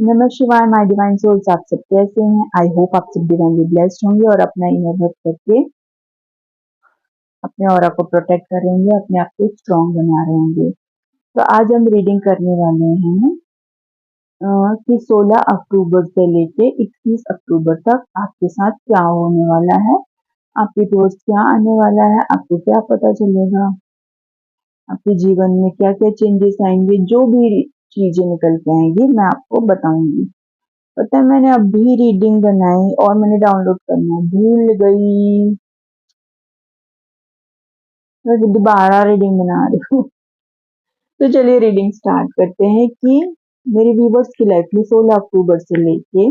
नमः शिवाय my divine souls, आप सब कैसे हैं? आई होप आप सब डिवाइनली ब्लेस्ड होंगे और अपना इनर वर्क करके अपने ऑरा को प्रोटेक्ट करेंगे, अपने आप को स्ट्रॉन्ग बना रहे होंगे। तो आज हम रीडिंग करने वाले हैं कि 16 अक्टूबर से लेके 21 अक्टूबर तक आपके साथ क्या होने वाला है, आपके टूवर्ड्स क्या आने वाला है, आपको क्या पता चलेगा, आपके जीवन में क्या क्या चेंजेस आएंगे, जो भी चीजें निकल के आएंगी मैं आपको बताऊंगी। पता है मैंने अभी रीडिंग बनाई और मैंने डाउनलोड करना भूल गई, मैं दोबारा रीडिंग बना रही हूँ। तो चलिए रीडिंग स्टार्ट करते हैं कि मेरे व्यूवर्स की लाइफ में 16 अक्टूबर से लेके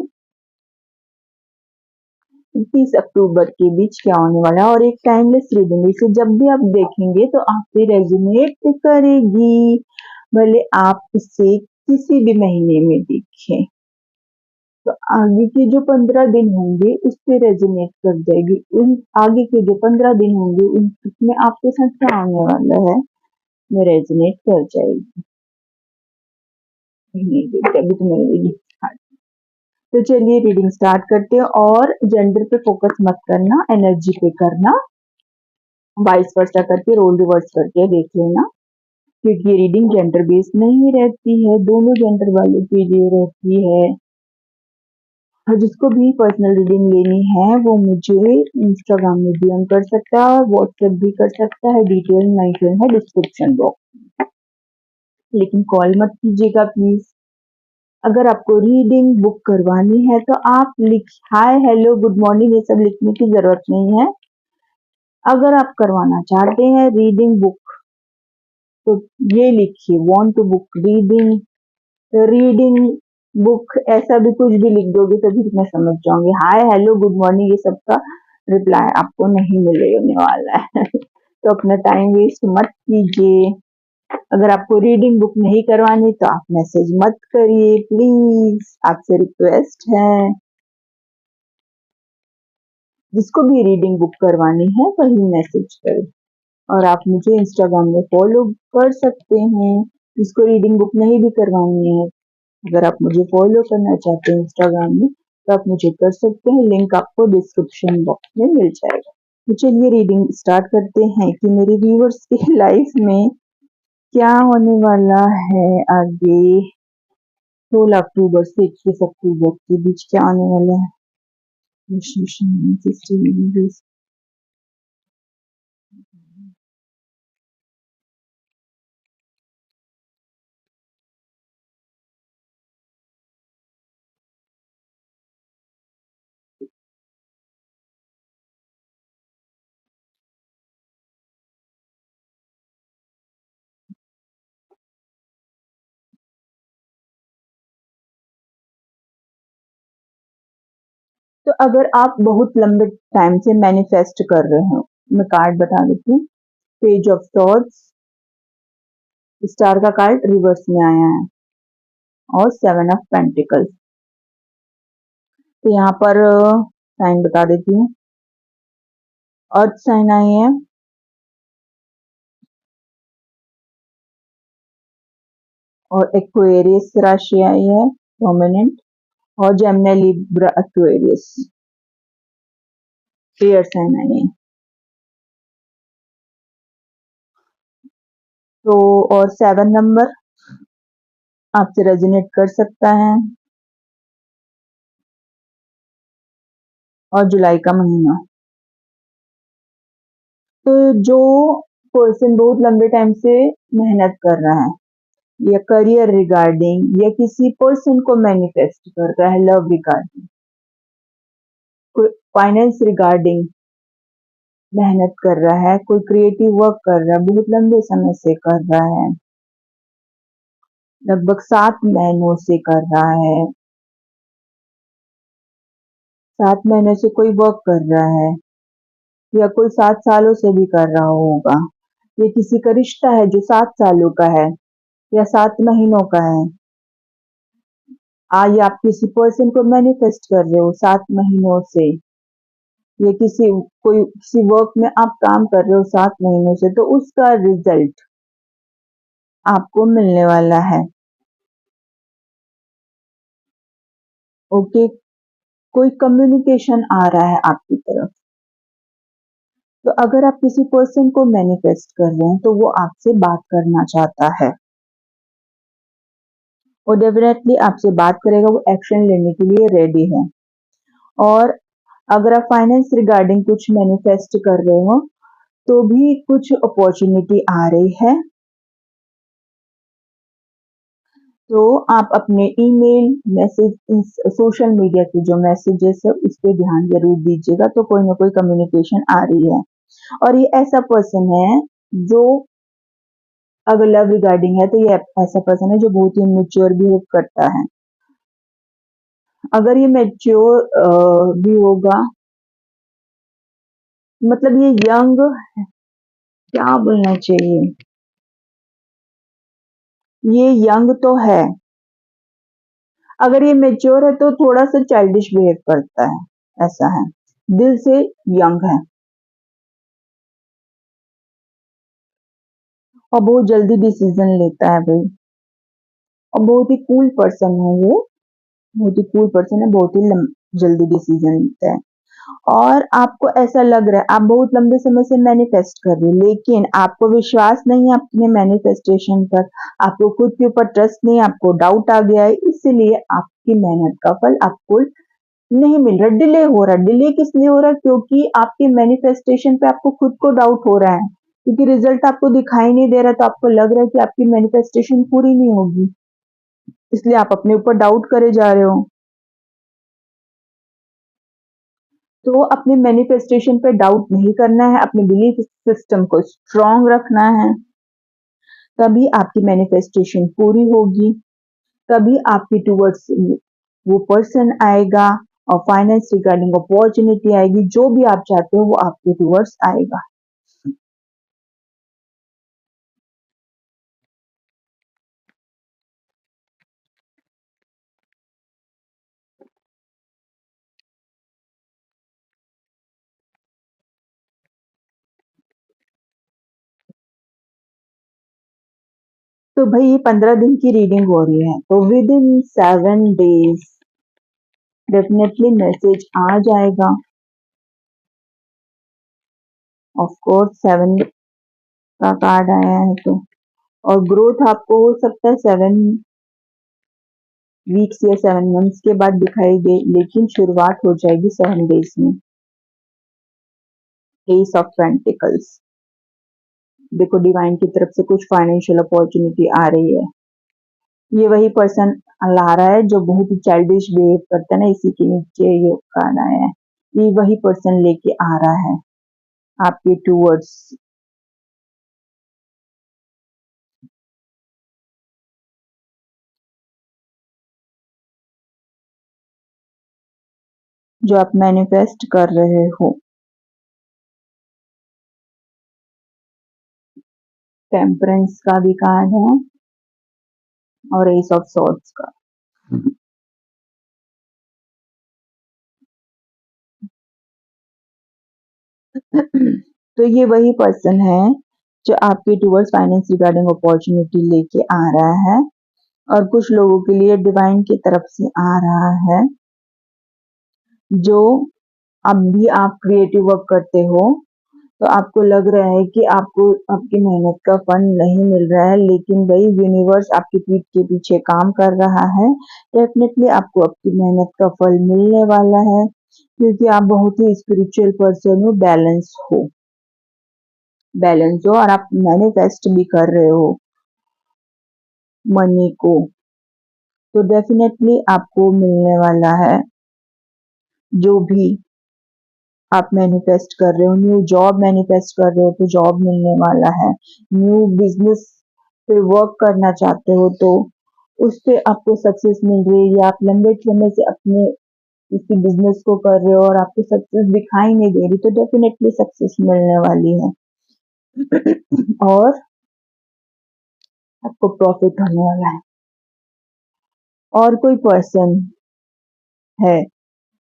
30 अक्टूबर के बीच क्या होने वाला है, और एक टाइमलेस रीडिंग, इसे जब भी आप देखेंगे तो आपसे रेजोनेट करेगी, भले आप इसे किसी भी महीने में देखें। तो आगे के जो 15 दिन होंगे उस पे रेजोनेट कर जाएगी। उन आगे के जो 15 दिन होंगे उसमें आपके साथ क्या आने वाला है वो रेजोनेट कर जाएगी। नहीं देखते अभी तो मेरी रीडिंग स्टार्ट। तो चलिए रीडिंग स्टार्ट करते हैं, और जेंडर पे फोकस मत करना, एनर्जी पे करना, वाइस वर्सा करके रोल रिवर्स करके देख लेना, क्योंकि ये रीडिंग जेंडर बेस्ड नहीं रहती है, दोनों जेंडर वालों के लिए रहती है। और जिसको भी पर्सनल रीडिंग लेनी है वो मुझे इंस्टाग्राम में डीएम कर सकता है, व्हाट्सएप भी कर सकता है, डिटेल मेंशन है डिस्क्रिप्शन बॉक्स। लेकिन कॉल मत कीजिएगा प्लीज। अगर आपको रीडिंग बुक करवानी है तो आप हाय हेलो गुड मॉर्निंग ये सब लिखने की जरूरत नहीं है। अगर आप करवाना चाहते हैं रीडिंग बुक तो ये लिखिए want to book reading book, ऐसा भी कुछ भी लिख दोगे तभी मैं समझ जाऊंगी। हाय हेलो गुड मॉर्निंग ये सब का रिप्लाई आपको नहीं मिलने वाला है। तो अपना टाइम वेस्ट मत कीजिए। अगर आपको रीडिंग बुक नहीं करवानी तो आप मैसेज मत करिए प्लीज, आपसे रिक्वेस्ट है। जिसको भी रीडिंग बुक करवानी है वही मैसेज करें, और आप मुझे इंस्टाग्राम में फॉलो कर सकते हैं। जिसको रीडिंग बुक नहीं भी करवानी है, अगर आप मुझे फॉलो करना चाहते हैं इंस्टाग्राम में तो आप मुझे कर सकते हैं, लिंक आपको डिस्क्रिप्शन बॉक्स में मिल जाएगा। तो चलिए रीडिंग स्टार्ट करते हैं कि मेरे व्यूअर्स की लाइफ में क्या होने वाला है आगे 16 अक्टूबर से 21 अक्टूबर के बीच क्या आने वाला है। तो अगर आप बहुत लंबे टाइम से मैनिफेस्ट कर रहे हो, मैं कार्ड बता देती हूँ। पेज ऑफ सॉर्ड्स, स्टार का कार्ड रिवर्स में आया है, और 7 ऑफ पेंटिकल्स। तो यहाँ पर साइन बता देती हूँ। अर्थ साइन आई है, और एक्वेरियस राशि आई है डोमिनेंट, और Gemini Libra Aquarius air sign आई है। तो और 7 नंबर आपसे रेजोनेट कर सकता है, और जुलाई का महीना। तो जो पर्सन बहुत लंबे टाइम से मेहनत कर रहा है, या करियर रिगार्डिंग, या किसी पर्सन को मैनिफेस्ट कर रहा है लव रिगार्डिंग, कोई फाइनेंस रिगार्डिंग मेहनत कर रहा है, कोई क्रिएटिव वर्क कर रहा है, बहुत लंबे समय से कर रहा है, लगभग 7 महीनों से कर रहा है, 7 महीने से कोई वर्क कर रहा है, या कोई 7 सालों से भी कर रहा होगा। ये किसी का रिश्ता है जो 7 सालों का है या 7 महीनों का है। या आप किसी पर्सन को मैनिफेस्ट कर रहे हो 7 महीनों से, या किसी वर्क में आप काम कर रहे हो 7 महीनों से, तो उसका रिजल्ट आपको मिलने वाला है। ओके, कोई कम्युनिकेशन आ रहा है आपकी तरफ। तो अगर आप किसी पर्सन को मैनिफेस्ट कर रहे हैं तो वो आपसे बात करना चाहता है और डेफिनेटली आपसे बात करेगा, वो एक्शन लेने के लिए रेडी है। और अगर आप फाइनेंस रिगार्डिंग कुछ मैनिफेस्ट कर रहे हो तो भी कुछ अपॉर्चुनिटी आ रही है। तो आप अपने ईमेल, मैसेज, सोशल मीडिया के जो मैसेजेस है उस पे ध्यान ज़रूर दीजिएगा, तो कोई ना कोई कम्युनिकेशन आ रही है। और ये ऐसा पर्सन है जो, अगर लव रिगार्डिंग है तो ये ऐसा पर्सन है जो बहुत ही मैच्योर बिहेव करता है। अगर ये मैच्योर भी होगा, मतलब ये यंग, क्या बोलना चाहिए, ये यंग तो है। अगर ये मैच्योर है तो थोड़ा सा चाइल्डिश बिहेव करता है, ऐसा है, दिल से यंग है और बहुत जल्दी डिसीजन लेता है भाई। और बहुत ही कूल पर्सन है ये, बहुत ही कूल पर्सन है, बहुत ही जल्दी डिसीजन लेता है। और आपको ऐसा लग रहा है आप बहुत लंबे समय से मैनिफेस्ट कर रहे हो, लेकिन आपको विश्वास नहीं है अपने मैनिफेस्टेशन पर, आपको खुद के ऊपर ट्रस्ट नहीं है, आपको डाउट आ गया है, इसलिए आपकी मेहनत का फल आपको नहीं मिल रहा, डिले हो रहा है। डिले किस लिए हो रहा है? क्योंकि आपके मैनिफेस्टेशन पे आपको खुद को डाउट हो रहा है, क्योंकि रिजल्ट आपको दिखाई नहीं दे रहा, तो आपको लग रहा है कि आपकी मैनिफेस्टेशन पूरी नहीं होगी, इसलिए आप अपने ऊपर डाउट करे जा रहे हो। तो अपने मैनिफेस्टेशन पे डाउट नहीं करना है, अपने बिलीफ सिस्टम को स्ट्रांग रखना है, तभी आपकी मैनिफेस्टेशन पूरी होगी, तभी आपकी टूवर्ड्स वो पर्सन आएगा और फाइनेंस रिगार्डिंग अपॉर्चुनिटी आएगी, जो भी आप चाहते हो वो आपके टूवर्ड्स आएगा। तो भाई ये 15 दिन की रीडिंग हो रही है, तो within 7 days definitely message आ जाएगा। ऑफ कोर्स 7 का कार्ड आया है तो, और ग्रोथ आपको हो सकता है 7 वीक्स या 7 मंथ्स के बाद दिखाई दे, लेकिन शुरुआत हो जाएगी 7 डेज में। एस ऑफ पेंटिकल्स, देखो डिवाइन की तरफ से कुछ फाइनेंशियल अपॉर्चुनिटी आ रही है। ये वही पर्सन ला रहा है जो बहुत ही चाइल्डिश बिहेव करता है ना, इसी के नीचे ये कार्ड आया है। ये वही पर्सन लेके आ रहा है आपके टूवर्ड्स। जो आप मैनिफेस्ट कर रहे हो। टेम्परेंस का भी कार्ड है और एस ऑफ सॉर्ड्स का। तो ये वही पर्सन है जो आपके टूवर्ड्स फाइनेंस रिगार्डिंग अपॉर्चुनिटी लेके आ रहा है, और कुछ लोगों के लिए डिवाइन की तरफ से आ रहा है। जो अब भी आप क्रिएटिव वर्क करते हो तो आपको लग रहा है कि आपको आपकी मेहनत का फल नहीं मिल रहा है, लेकिन वही यूनिवर्स आपकी पीठ के पीछे काम कर रहा है। डेफिनेटली आपको आपकी मेहनत का फल मिलने वाला है, क्योंकि आप बहुत ही स्पिरिचुअल पर्सन हो, बैलेंस हो, और आप मैनिफेस्ट भी कर रहे हो मनी को, तो डेफिनेटली आपको मिलने वाला है जो भी आप मैनिफेस्ट कर रहे हो। न्यू जॉब मैनिफेस्ट कर रहे हो तो जॉब मिलने वाला है। न्यू बिजनेस पे वर्क करना चाहते हो तो उस पे आपको सक्सेस मिल रही है, या आप लंबे समय से अपने किसी बिजनेस को कर रहे हो और आपको सक्सेस दिखाई नहीं दे रही, तो डेफिनेटली सक्सेस मिलने वाली है और आपको प्रॉफिट होने वाला है। और कोई पर्सन है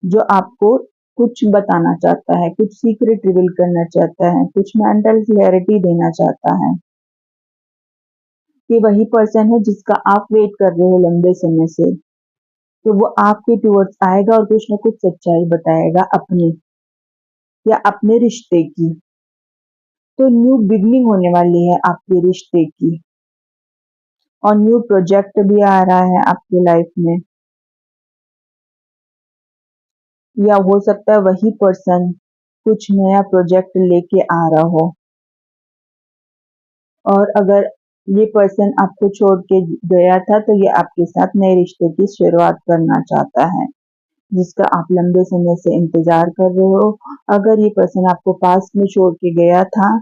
जो आपको कुछ बताना चाहता है, कुछ सीक्रेट रिवील करना चाहता है, कुछ मेंटल क्लैरिटी देना चाहता है। ये वही पर्सन है जिसका आप वेट कर रहे हो लंबे समय से। तो वो आपके टुवर्ड्स आएगा और कुछ ना कुछ सच्चाई बताएगा अपनी या अपने रिश्ते की। तो न्यू बिगनिंग होने वाली है आपके रिश्ते की और न्यू प्रोजेक्ट भी आ रहा है आपकी लाइफ में, या हो सकता है वही पर्सन कुछ नया प्रोजेक्ट लेके आ रहा हो। और अगर ये पर्सन आपको छोड़ के गया था तो ये आपके साथ नए रिश्ते की शुरुआत करना चाहता है, जिसका आप लंबे समय से इंतजार कर रहे हो। अगर ये पर्सन आपको पास्ट में छोड़ के गया था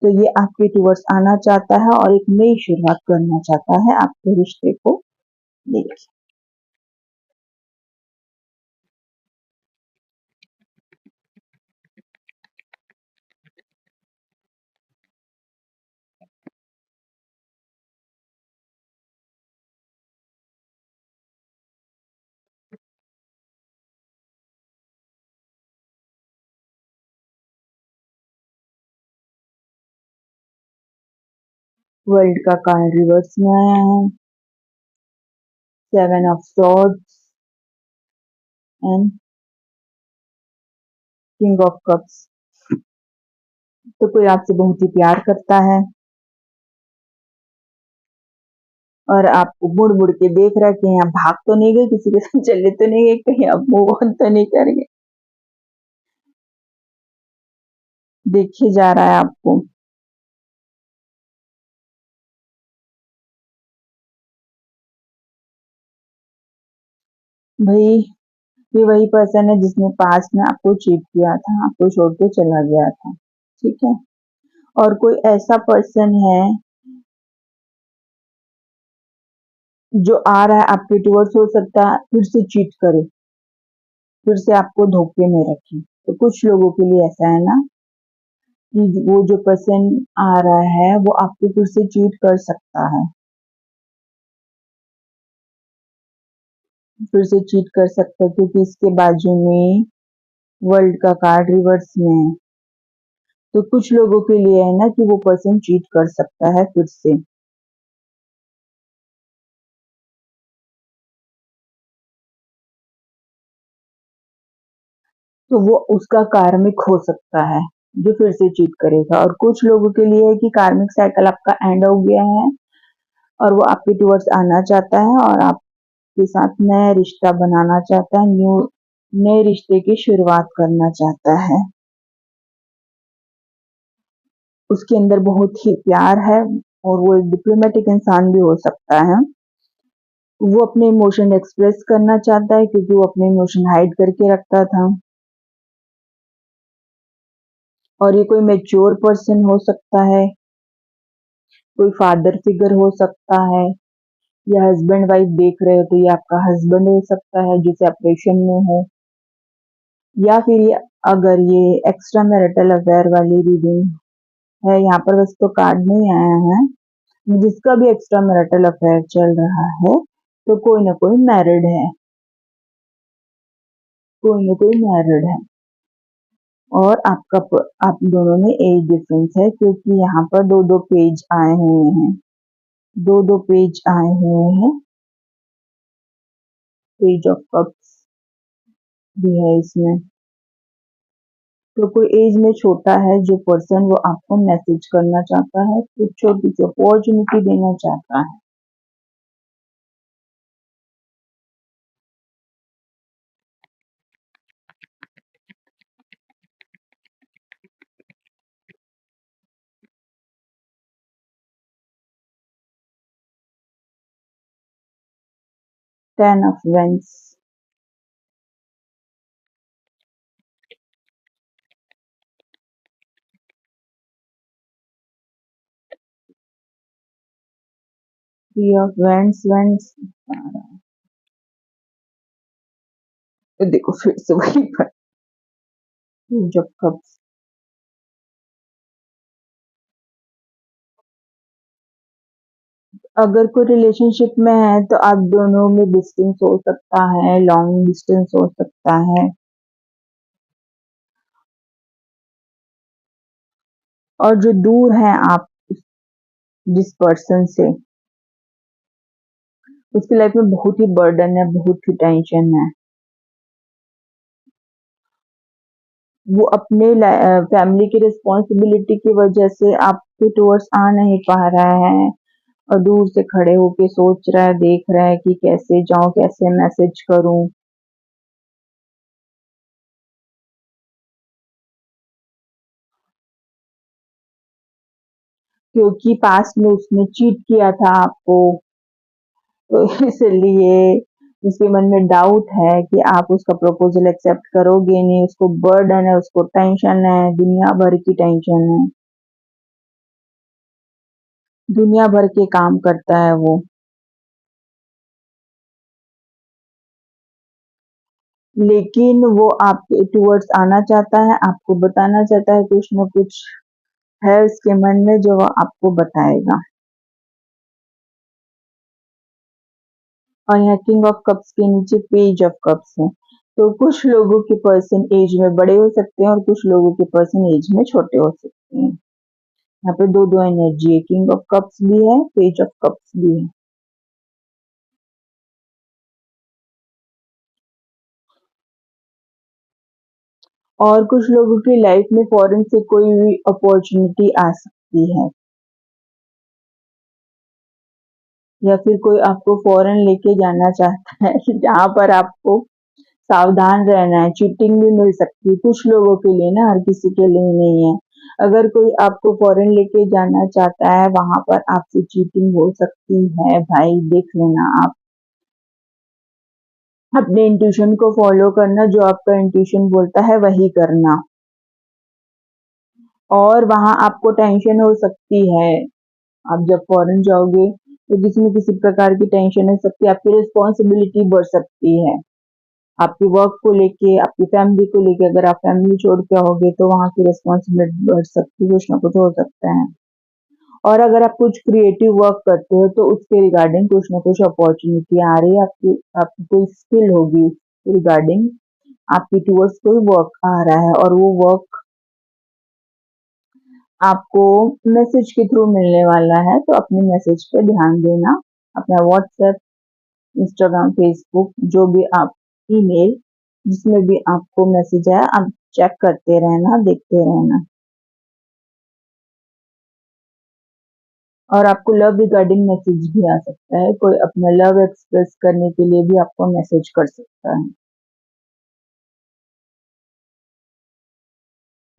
तो ये आपके टुवर्ड्स आना चाहता है और एक नई शुरुआत करना चाहता है आपके रिश्ते को लेके। वर्ल्ड का कार्ड रिवर्स में आया है, seven of swords and king of cups. तो कोई आपसे बहुत ही प्यार करता है और आपको मुड़-मुड़ के देख रहा है कि यहाँ भाग तो नहीं गए, किसी के साथ चले तो नहीं गए, कहीं अब मूव ऑन तो नहीं कर गए। देखे जा रहा है आपको। भई ये वही पर्सन है जिसने पास्ट में आपको चीट किया था, आपको छोड़ के चला गया था, ठीक है? और कोई ऐसा पर्सन है जो आ रहा है आपके टुवर्ड्स, हो सकता है फिर से चीट करे, फिर से आपको धोखे में रखे। तो कुछ लोगों के लिए ऐसा है ना कि वो जो पर्सन आ रहा है वो आपको फिर से चीट कर सकता है, फिर से चीट कर सकता है क्योंकि इसके बाजू में वर्ल्ड का कार्ड रिवर्स में है। तो कुछ लोगों के लिए है ना कि वो पर्सन चीट कर सकता है फिर से। तो वो उसका कार्मिक हो सकता है जो फिर से चीट करेगा। और कुछ लोगों के लिए है कि कार्मिक साइकिल आपका एंड हो गया है और वो आपके टुवर्ड्स आना चाहता है और आपके साथ नया रिश्ता बनाना चाहता है, नए रिश्ते की शुरुआत करना चाहता है। उसके अंदर बहुत ही प्यार है और वो एक डिप्लोमेटिक इंसान भी हो सकता है। वो अपने इमोशन एक्सप्रेस करना चाहता है क्योंकि वो अपने इमोशन हाइड करके रखता था। और ये कोई मैच्योर पर्सन हो सकता है, कोई फादर फिगर हो सकता है, या हस्बैंड वाइफ देख रहे हो तो ये आपका हस्बैंड हो सकता है जो सेपरेशन में हो, या फिर ये अगर ये एक्स्ट्रा मैरिटल अफेयर वाली रीडिंग है, यहाँ पर बस तो कार्ड नहीं आया है, जिसका भी एक्स्ट्रा मैरिटल अफेयर चल रहा है तो कोई ना कोई मैरिड है, कोई ना कोई मैरिड है। और आप दोनों में एज डिफरेंस है क्योंकि यहाँ पर दो दो पेज आए हुए हैं, दो दो पेज आए हुए हैं, पेज ऑफ कप्स भी है इसमें। तो कोई एज में छोटा है जो पर्सन वो आपको मैसेज करना चाहता है, कुछ छोटी सी अपॉर्चुनिटी देना चाहता है। टेन ऑफ वेंस, थ्री ऑफ वेंस, वेंस तो देखो फिर से वही पर पेज ऑफ कप्स। अगर कोई रिलेशनशिप में है तो आप दोनों में डिस्टेंस हो सकता है, लॉन्ग डिस्टेंस हो सकता है। और जो दूर है आप जिस पर्सन से, उसकी लाइफ में बहुत ही बर्डन है, बहुत ही टेंशन है। वो अपने फैमिली की रिस्पॉन्सिबिलिटी की वजह से आपके टुवर्ड्स आ नहीं पा रहा है और दूर से खड़े होके सोच रहा है, देख रहा है कि कैसे जाऊं, कैसे मैसेज करूं। क्योंकि पास्ट में उसने चीट किया था आपको, तो इसलिए उसके मन में डाउट है कि आप उसका प्रपोजल एक्सेप्ट करोगे नहीं। उसको बर्डन है, उसको टेंशन है, दुनिया भर की टेंशन है, दुनिया भर के काम करता है वो। लेकिन वो आपके टूवर्ड्स आना चाहता है, आपको बताना चाहता है, कुछ न कुछ है उसके मन में जो वो आपको बताएगा। और यहाँ किंग ऑफ कप्स के नीचे पेज ऑफ कप्स है। तो कुछ लोगों के पर्सन एज में बड़े हो सकते हैं और कुछ लोगों के पर्सन एज में छोटे हो सकते हैं। यहाँ पे दो दो एनर्जी है, किंग ऑफ कप्स भी है, पेज ऑफ कप्स भी है। और कुछ लोगों की लाइफ में फॉरेन से कोई भी अपॉर्चुनिटी आ सकती है, या फिर कोई आपको फॉरेन लेके जाना चाहता है जहाँ पर आपको सावधान रहना है। चीटिंग भी मिल सकती है कुछ लोगों के लिए ना, हर किसी के लिए नहीं है। अगर कोई आपको फॉरेन लेके जाना चाहता है, वहां पर आपसे चीटिंग हो सकती है भाई, देख लेना आप। अपने इंट्यूशन को फॉलो करना, जो आपका इंट्यूशन बोलता है वही करना। और वहां आपको टेंशन हो सकती है, आप जब फॉरेन जाओगे तो किसी न किसी प्रकार की टेंशन हो सकती है, आपकी रिस्पॉन्सिबिलिटी बढ़ सकती है, आपके वर्क को लेके, आपकी फैमिली को लेके। अगर आप फैमिली छोड़ के आओगे तो वहाँ की रिस्पॉन्सिबिलिटी बढ़ सकती है, कुछ ना कुछ हो सकता है। और अगर आप कुछ क्रिएटिव वर्क करते हो तो उसके रिगार्डिंग कुछ ना कुछ अपॉर्चुनिटी आ रही है, आपकी कोई स्किल होगी रिगार्डिंग, आपकी टूवर्ड्स कोई वर्क आ रहा है और वो वर्क आपको मैसेज के थ्रू मिलने वाला है। तो अपने मैसेज पे ध्यान देना, अपना व्हाट्सएप, इंस्टाग्राम, फेसबुक, जो भी आप ईमेल, जिसमें भी आपको मैसेज आया आप चेक करते रहना, देखते रहना। और आपको लव रिगार्डिंग मैसेज भी आ सकता है, कोई अपना लव एक्सप्रेस करने के लिए भी आपको मैसेज कर सकता है।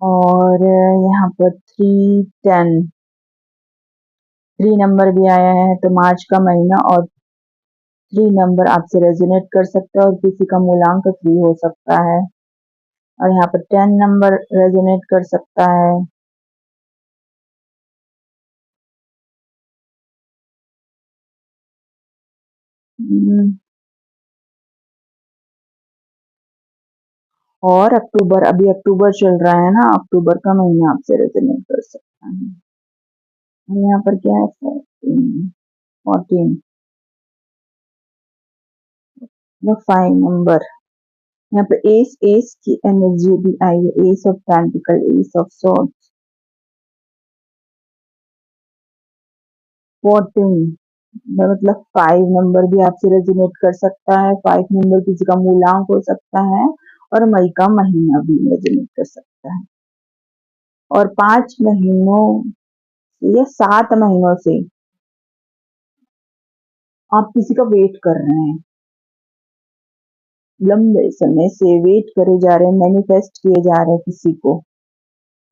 और यहाँ पर 310 3 नंबर भी आया है, तो मार्च का महीना और 3 नंबर आपसे रेजोनेट कर सकता है और किसी का मूलांक 3 हो सकता है। और यहाँ पर 10 नंबर रेजोनेट कर सकता है। हम्म, और अक्टूबर, अभी अक्टूबर चल रहा है ना, अक्टूबर का महीना आपसे रेजोनेट कर सकता है। और यहाँ पर क्या है, 14 वो 5 नंबर। यहाँ पे एस एस की एनर्जी भी आई है, S of pentacle, S of sword, 14 मतलब 5 नंबर भी आपसे रेजोनेट कर सकता है। 5 नंबर किसी का मूलांक हो सकता है और मई का महीना भी रेजोनेट कर सकता है। और 5 महीनों से या 7 महीनों से आप किसी का वेट कर रहे हैं, लंबे समय से वेट करे जा रहे हैं, मैनिफेस्ट किए जा रहे हैं किसी को,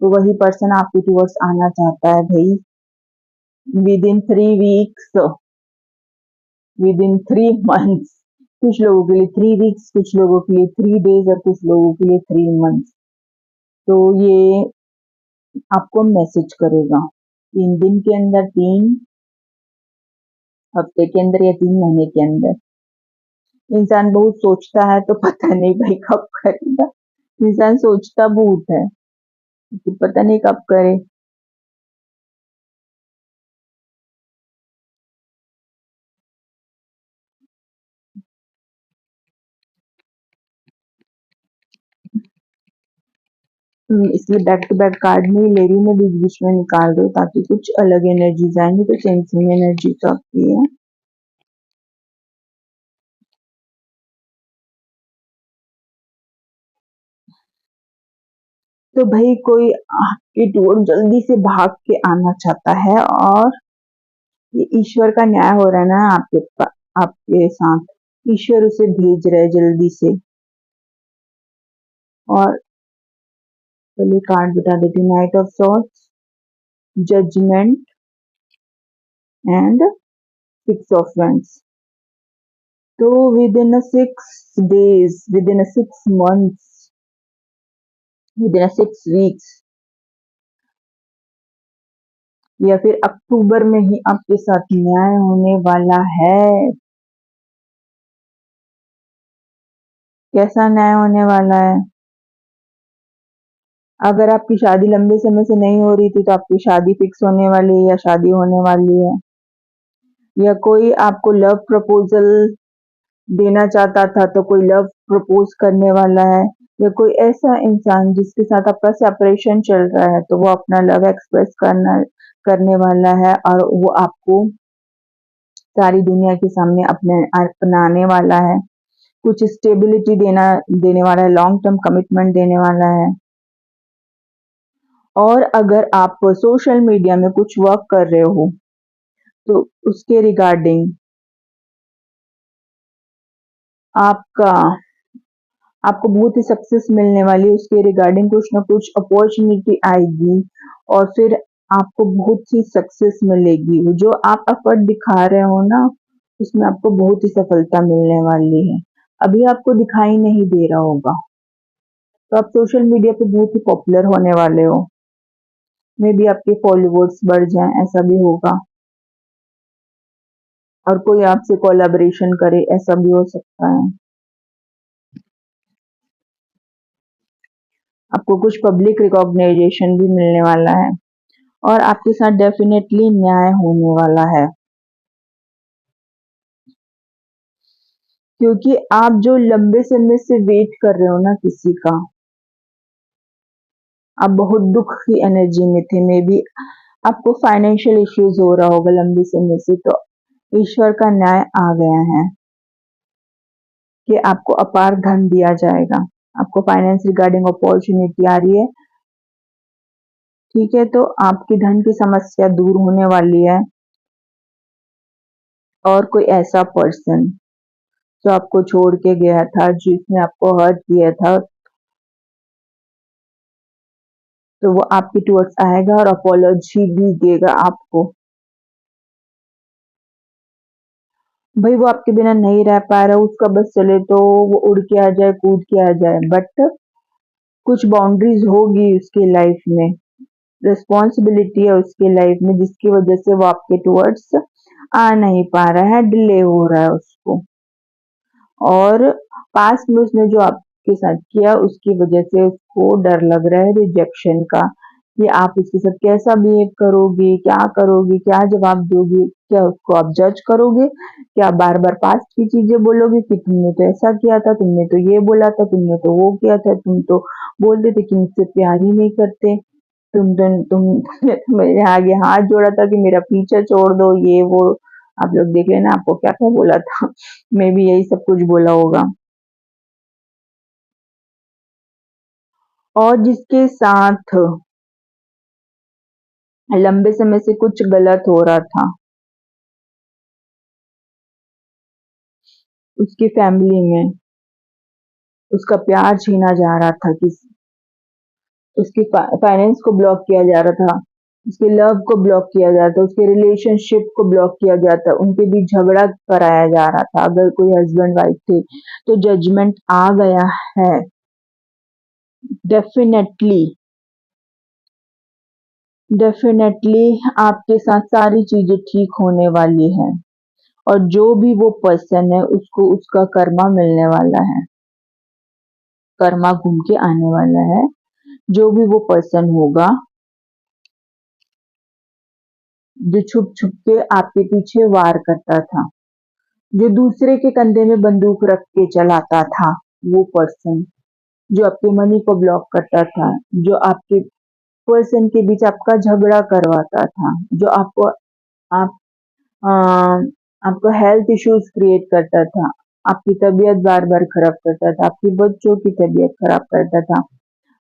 तो वही पर्सन आपके टूवर्ड्स आना चाहता है भाई, with in 3 weeks, with in 3 months. कुछ लोगों के लिए 3 वीक्स, कुछ लोगों के लिए 3 डेज और कुछ लोगों के लिए 3 मंथ्स। तो ये आपको मैसेज करेगा 3 दिन के अंदर, 3 हफ्ते के अंदर या 3 महीने के अंदर। इंसान बहुत सोचता है तो पता नहीं भाई कब करेगा। इंसान सोचता बहुत है, लेकिन पता नहीं कब करे। इसलिए बैक टू बैक कार्ड नहीं ले रही मैं, बीच बीच में निकाल रही हूँ ताकि कुछ अलग एनर्जीज आएंगी, तो सेम सेम एनर्जीज आती है। तो भाई कोई आपकी टूर जल्दी से भाग के आना चाहता है, और ये ईश्वर का न्याय हो रहा है ना आपके साथ। ईश्वर उसे भेज रहे जल्दी से। और चलिए कार्ड बता देती हूँ। Night of swords, judgement and 6 of Wands। तो within 6 days, within 6 months, within 6 weeks, या फिर अक्टूबर में ही आपके साथ न्याय होने वाला है। कैसा न्याय होने वाला है? अगर आपकी शादी लंबे समय से नहीं हो रही थी तो आपकी शादी फिक्स होने वाली है, या शादी होने वाली है। या कोई आपको लव प्रपोजल देना चाहता था तो कोई लव प्रपोज करने वाला है। या कोई ऐसा इंसान जिसके साथ आपका सेपरेशन चल रहा है, तो वो अपना लव एक्सप्रेस करने वाला है, और वो आपको सारी दुनिया के सामने अपनाने वाला है। कुछ स्टेबिलिटी देने वाला है, लॉन्ग टर्म कमिटमेंट देने वाला है। और अगर आप सोशल मीडिया में कुछ वर्क कर रहे हो, तो उसके रिगार्डिंग आपका आपको बहुत ही सक्सेस मिलने वाली है। उसके रिगार्डिंग कुछ ना कुछ अपॉर्चुनिटी आएगी, और फिर आपको बहुत सी सक्सेस मिलेगी। जो आप एफर्ट दिखा रहे हो ना, उसमें आपको बहुत ही सफलता मिलने वाली है। अभी आपको दिखाई नहीं दे रहा होगा, तो आप सोशल मीडिया पे बहुत ही पॉपुलर होने वाले हो। मे बी आपके फॉलोवर्स बढ़ जाएं, ऐसा भी होगा। और कोई आपसे कोलैबोरेशन करे, ऐसा भी हो सकता है। आपको कुछ पब्लिक रिकॉग्नाइजेशन भी मिलने वाला है, और आपके साथ डेफिनेटली न्याय होने वाला है। क्योंकि आप जो लंबे समय से वेट कर रहे हो ना किसी का, आप बहुत दुख की एनर्जी में थे। मे बी आपको फाइनेंशियल इश्यूज हो रहा होगा लंबे समय से, तो ईश्वर का न्याय आ गया है कि आपको अपार धन दिया जाएगा। आपको फाइनेंस रिगार्डिंग अपॉर्चुनिटी आ रही है। ठीक है, तो आपकी धन की समस्या दूर होने वाली है। और कोई ऐसा पर्सन जो आपको छोड़ के गया था, जिसने आपको हर्ट किया था, तो वो आपकी टुवर्ड्स आएगा और अपोलॉजी भी देगा आपको। भाई वो आपके बिना नहीं रह पा रहा, उसका बस चले तो वो उड़ के आ जाए, कूद के आ जाए, बट कुछ बाउंड्रीज होगी उसकी लाइफ में, रिस्पॉन्सिबिलिटी है उसकी लाइफ में, जिसकी वजह से वो आपके टुवर्ड्स आ नहीं पा रहा है, डिले हो रहा है उसको। और पास्ट में उसने जो आपके साथ किया, उसकी वजह से उसको डर लग रहा है रिजेक्शन का, कि आप उसके साथ कैसा बिहेव करोगे, क्या करोगे, क्या जवाब दोगे, क्या उसको आप जज करोगे, क्या बार बार पास्ट की चीजें बोलोगे कि तुमने तो ऐसा किया था, तुमने तो ये बोला था, तुमने तो वो किया था, तुम तो बोलते थे कि मुझसे प्यार ही नहीं करते, तुमने तो मेरे आगे हाथ जोड़ा था कि मेरा पीछा छोड़ दो, ये वो। आप लोग देख लेना आपको क्या क्या बोला था। मैं भी यही सब कुछ बोला होगा। और जिसके साथ लंबे समय से कुछ गलत हो रहा था, उसकी फैमिली में उसका प्यार छीना जा रहा था, उसकी फाइनेंस को ब्लॉक किया जा रहा था, उसके लव को ब्लॉक किया जा रहा था, उसके रिलेशनशिप को ब्लॉक किया गया था, उनके बीच झगड़ा कराया जा रहा था। अगर कोई हस्बैंड वाइफ थे, तो जजमेंट आ गया है। डेफिनेटली डेफिनेटली आपके साथ सारी चीजें ठीक होने वाली है। और जो भी वो पर्सन है, उसको उसका कर्मा मिलने वाला है, कर्मा घूम के आने वाला है। जो भी वो पर्सन होगा जो छुप छुप के आपके पीछे वार करता था, जो दूसरे के कंधे में बंदूक रख के चलाता था, वो पर्सन जो आपके मनी को ब्लॉक करता था, जो आपके पर्सन के बीच आपका झगड़ा करवाता था, जो आप अ, आपको हेल्थ इश्यूज क्रिएट करता था, आपकी तबीयत बार बार खराब करता था, आपकी बच्चों की तबीयत खराब करता था,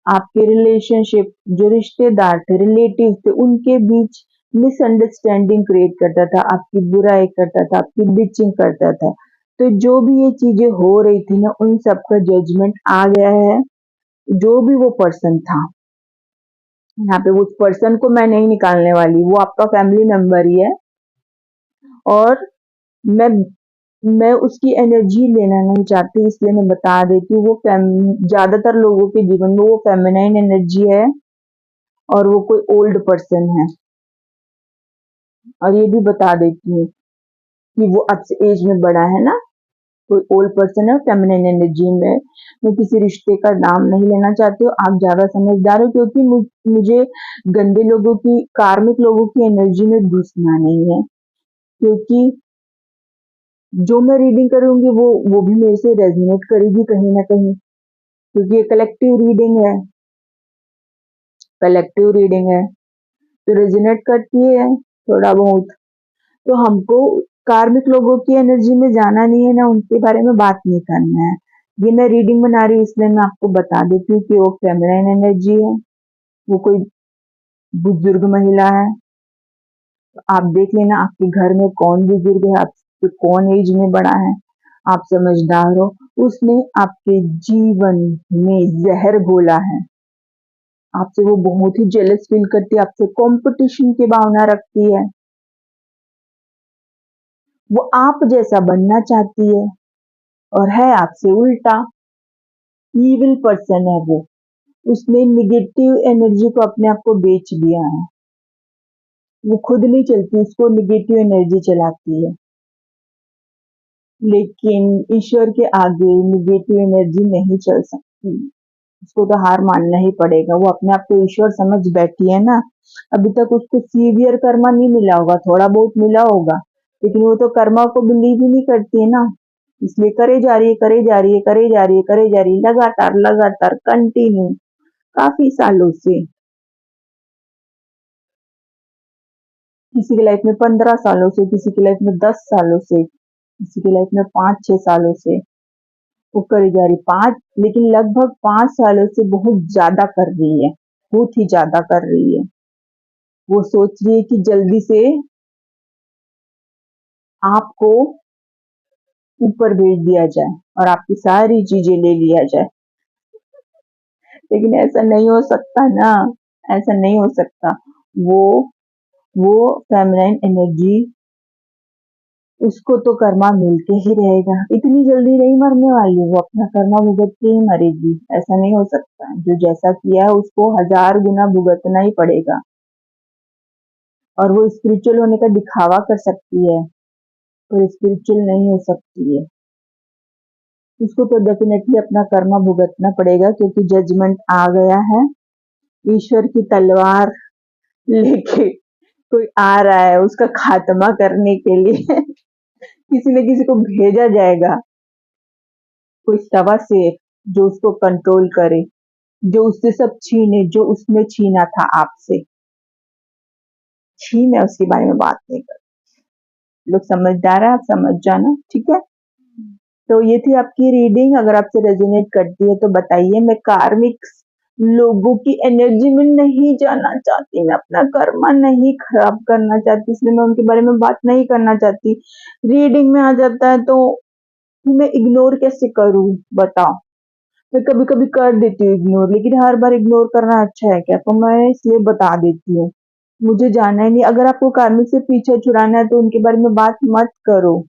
आपके रिलेशनशिप, जो रिश्तेदार थे, रिलेटिव थे, उनके बीच मिसअंडरस्टैंडिंग क्रिएट करता था, आपकी बुराई करता था, आपकी बिचिंग करता था। तो जो भी ये चीजें हो रही थी ना, उन सब का जजमेंट आ गया है। जो भी वो पर्सन था, यहाँ पे उस पर्सन को मैं नहीं निकालने वाली, वो आपका फैमिली मेंबर ही है। और मैं मैं उसकी एनर्जी लेना नहीं चाहती, इसलिए मैं बता देती हूँ। वो ज्यादातर लोगों के जीवन में वो फेमिनाइन एनर्जी है, और वो कोई ओल्ड पर्सन है। और ये भी बता देती हूँ कि वो आपसे एज में बड़ा है ना, कोई ओल्ड पर्सन है फेमिनिन एनर्जी में। मैं किसी रिश्ते का नाम नहीं लेना चाहती हूँ, आप ज्यादा समझदार हो, क्योंकि मुझे गंदे लोगों की, कार्मिक लोगों की एनर्जी में घुसना नहीं है। क्योंकि जो मैं रीडिंग करूंगी वो भी मेरे से रेजोनेट करेगी कहीं ना कहीं, क्योंकि ये कलेक्टिव रीडिंग है, तो रेजोनेट करती है थोड़ा बहुत। तो हमको कार्मिक लोगों की एनर्जी में जाना नहीं है ना, उनके बारे में बात नहीं करना है। ये मैं रीडिंग बना रही हूँ, इसलिए मैं आपको बता देती हूँ कि वो फेमिनाइन एनर्जी है, वो कोई बुजुर्ग महिला है। तो आप देख लेना आपके घर में कौन बुजुर्ग है, आपसे कौन एज में बड़ा है। आप समझदार हो, उसने आपके जीवन में जहर घोला है। आपसे वो बहुत ही जेलस फील करती है, आपसे कंपटीशन की भावना रखती है, वो आप जैसा बनना चाहती है, और है आपसे उल्टा। ईविल पर्सन है वो, उसने निगेटिव एनर्जी को अपने आप को बेच दिया है। वो खुद नहीं चलती, उसको निगेटिव एनर्जी चलाती है। लेकिन ईश्वर के आगे निगेटिव एनर्जी नहीं चल सकती, उसको तो हार मानना ही पड़ेगा। वो अपने आप को ईश्वर समझ बैठी है ना। अभी तक उसको सीवियर कर्मा नहीं मिला होगा, थोड़ा बहुत मिला होगा, लेकिन वो तो कर्मा को बिलीव ही नहीं करती है ना। इसलिए करे जा रही है, करे जा रही है, करे जा रही है, करे जा रही है, लगातार लगातार कंटिन्यू, काफी सालों से। किसी की लाइफ में 15 सालों से, किसी की लाइफ में 10 सालों से, किसी की लाइफ में 5-6 सालों से वो करी जा रही। पांच, लेकिन लगभग 5 सालों से बहुत ज्यादा कर रही है, बहुत ही ज्यादा कर रही है। वो सोच रही है कि जल्दी से आपको ऊपर भेज दिया जाए और आपकी सारी चीजें ले लिया जाए। लेकिन ऐसा नहीं हो सकता ना, ऐसा नहीं हो सकता। वो वो फेमिनाइन एनर्जी, उसको तो कर्मा मिलके ही रहेगा, इतनी जल्दी नहीं मरने वाली, वो अपना कर्मा भुगत के ही मरेगी। ऐसा नहीं हो सकता, जो जैसा किया है उसको 1000 गुना भुगतना ही पड़ेगा। और वो स्पिरिचुअल होने का दिखावा कर सकती है, पर स्पिरिचुअल नहीं हो सकती है। उसको तो डेफिनेटली अपना कर्मा भुगतना पड़ेगा, क्योंकि जजमेंट आ गया है। ईश्वर की तलवार लेके कोई आ रहा है उसका खात्मा करने के लिए। किसी न किसी को भेजा जाएगा, कोई सवा शेर जो उसको कंट्रोल करे, जो उससे सब छीने, जो उसने छीना था आपसे। छीन है, उसके बारे में बात नहीं कर। लोग समझदार है, आप समझ जाना, ठीक है। तो ये थी आपकी रीडिंग, अगर आपसे रेजोनेट करती है तो बताइए। मैं कार्मिक लोगों की एनर्जी में नहीं जाना चाहती, मैं अपना कर्मा नहीं खराब करना चाहती, इसलिए मैं उनके बारे में बात नहीं करना चाहती। रीडिंग में आ जाता है तो मैं इग्नोर कैसे करूं, बताओ। मैं कभी कभी कर देती हूँ इग्नोर, लेकिन हर बार इग्नोर करना अच्छा है क्या? तो मैं इसलिए बता देती हूँ, मुझे जाना ही नहीं। अगर आपको कार्मिक से पीछे छुड़ाना है तो उनके बारे में बात मत करो,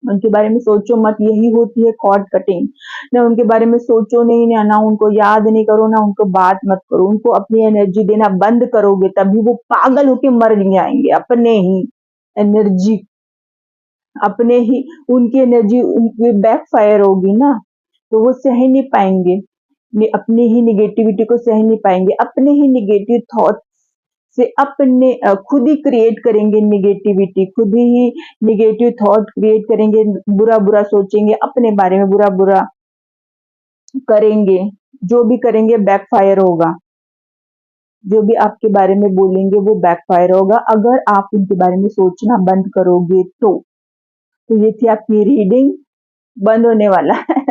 उनके बारे में सोचो मत, यही होती है कॉर्ड कटिंग। ना उनके बारे में सोचो नहीं, ना उनको याद नहीं करो, ना उनको बात मत करो। उनको अपनी एनर्जी देना बंद करोगे तभी वो पागल होके मर जाएंगे, अपने ही एनर्जी, अपने ही उनकी एनर्जी उनकी बैक फायर होगी ना, तो वो सह नहीं पाएंगे, अपनी ही निगेटिविटी को सह नहीं पाएंगे, अपने ही निगेटिव थॉट से अपने खुद ही क्रिएट करेंगे निगेटिविटी, खुद ही निगेटिव थॉट क्रिएट करेंगे, बुरा बुरा सोचेंगे, अपने बारे में बुरा बुरा करेंगे, जो भी करेंगे बैकफायर होगा। जो भी आपके बारे में बोलेंगे वो बैकफायर होगा, अगर आप उनके बारे में सोचना बंद करोगे तो। ये थी आपकी रीडिंग, बंद होने वाला है।